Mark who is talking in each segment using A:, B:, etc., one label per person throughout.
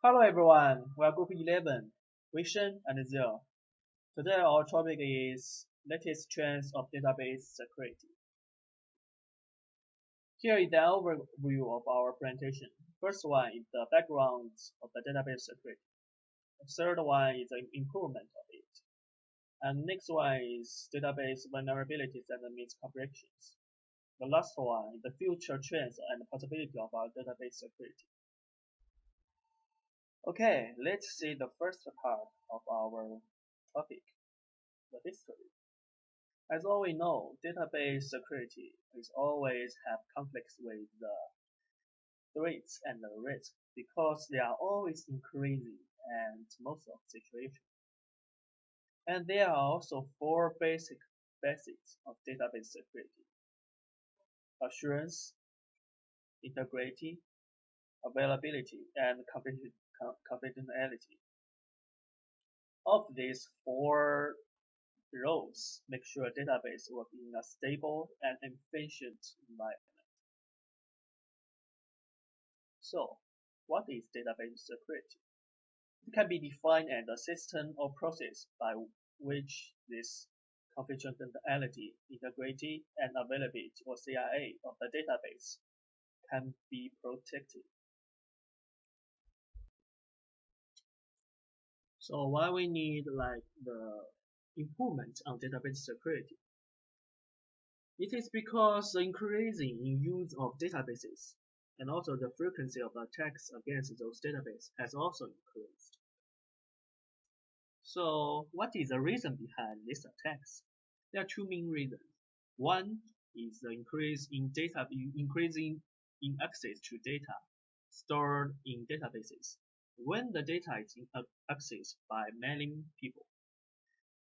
A: Hello everyone, we are Group 11, Vision and Zero. Today our topic is latest trends of database security. Here is the overview of our presentation. First one is the background of the database security. The third one is the improvement of it. And next one is database vulnerabilities and misconfigurations. The last one is the future trends and possibility of our database security. Okay, let's see the first part of our topic, the history. As all we know, database security is always have conflicts with the threats and the risk because they are always increasing and most of the situation. And there are also four basic basics of database security: assurance, integrity, availability, and confidentiality. Of these four roles, make sure database work in a stable and efficient environment. So, what is database security? It can be defined as a system or process by which this confidentiality, integrity, and availability or CIA of the database can be protected. So why we need like the improvement on database security? It is because the increasing in use of databases and also the frequency of attacks against those databases has also increased. So what is the reason behind these attacks? There are two main reasons. One is the increasing in access to data stored in databases when the data is accessed by many people.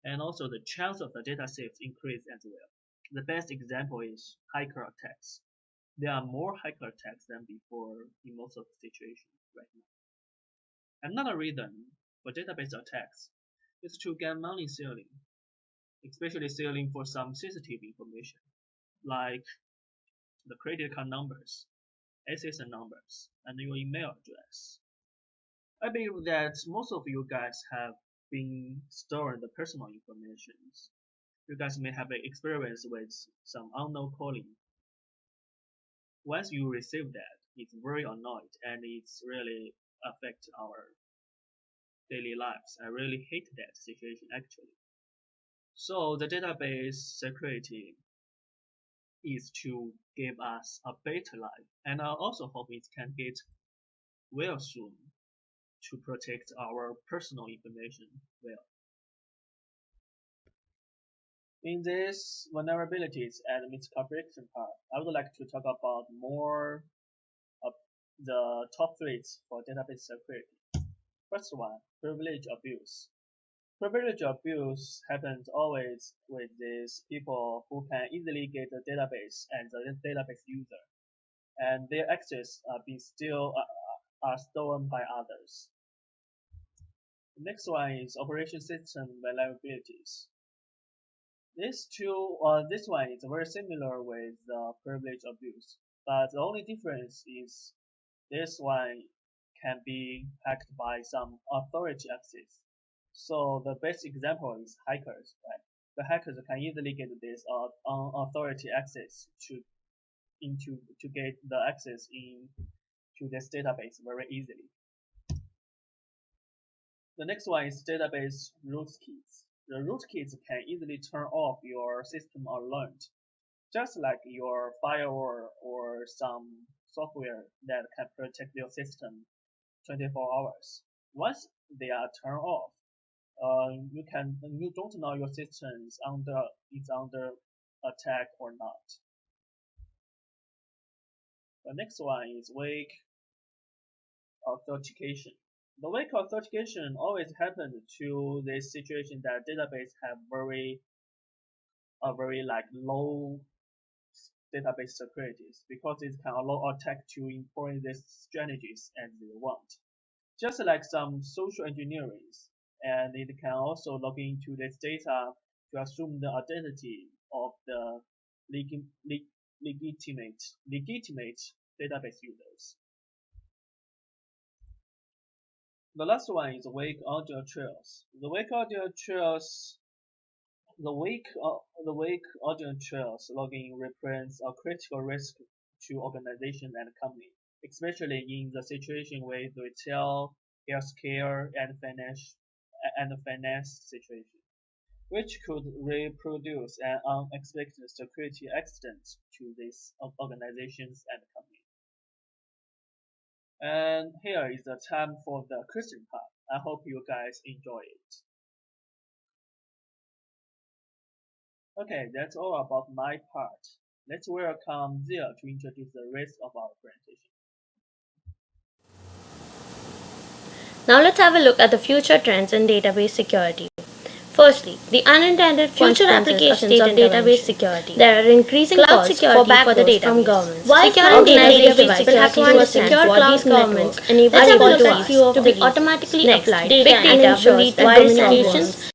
A: And also the chance of the data theft increase as well. The best example is hacker attacks. There are more hacker attacks than before in most of the situations right now. Another reason for database attacks is to get money stealing, especially stealing for some sensitive information, like the credit card numbers, SSN numbers, and your email address. I believe that most of you guys have been storing the personal information. You guys may have an experience with some unknown calling. Once you receive that, it's very annoying and it's really affect our daily lives. I really hate that situation actually. So the database security is to give us a better life, and I also hope it can get well soon to protect our personal information well. In this vulnerabilities and misconfiguration part, I would like to talk about more of the top threats for database security. First one, privilege abuse. Privilege abuse happens always with these people who can easily get the database and the database user, and their access are stolen by others. The next one is operation system vulnerabilities. This one is very similar with privilege abuse, but the only difference is this one can be hacked by some authority access. So the best example is hackers, right? The hackers can easily get this authority access to get the access to this database very easily. The next one is database rootkits. The rootkits can easily turn off your system alert, just like your firewall or some software that can protect your system 24 hours. Once they are turned off, you don't know your system is under attack or not. The next one is weak authentication. The weak authentication always happens to this situation that database have very like low database securities because it can allow attack to employ these strategies as they want. Just like some social engineering, and it can also log into this data to assume the identity of the legitimate database users. The last one is Wake Audio Trails. The Wake Audio Trails logging represents a critical risk to organizations and companies, especially in the situation with retail, healthcare, and finance situation, which could reproduce an unexpected security accident to these organizations and companies. And here is the time for the question part. I hope you guys enjoy it. Okay, that's all about my part. Let's welcome Zia to introduce the rest of our presentation.
B: Now let's have a look at the future trends in database security. Firstly, the unintended future applications of database security. There are increasing cloud security for the database from governments. While securing database devices will have to understand secure cloud governments enable policies to be automatically applied. Big data will lead to communications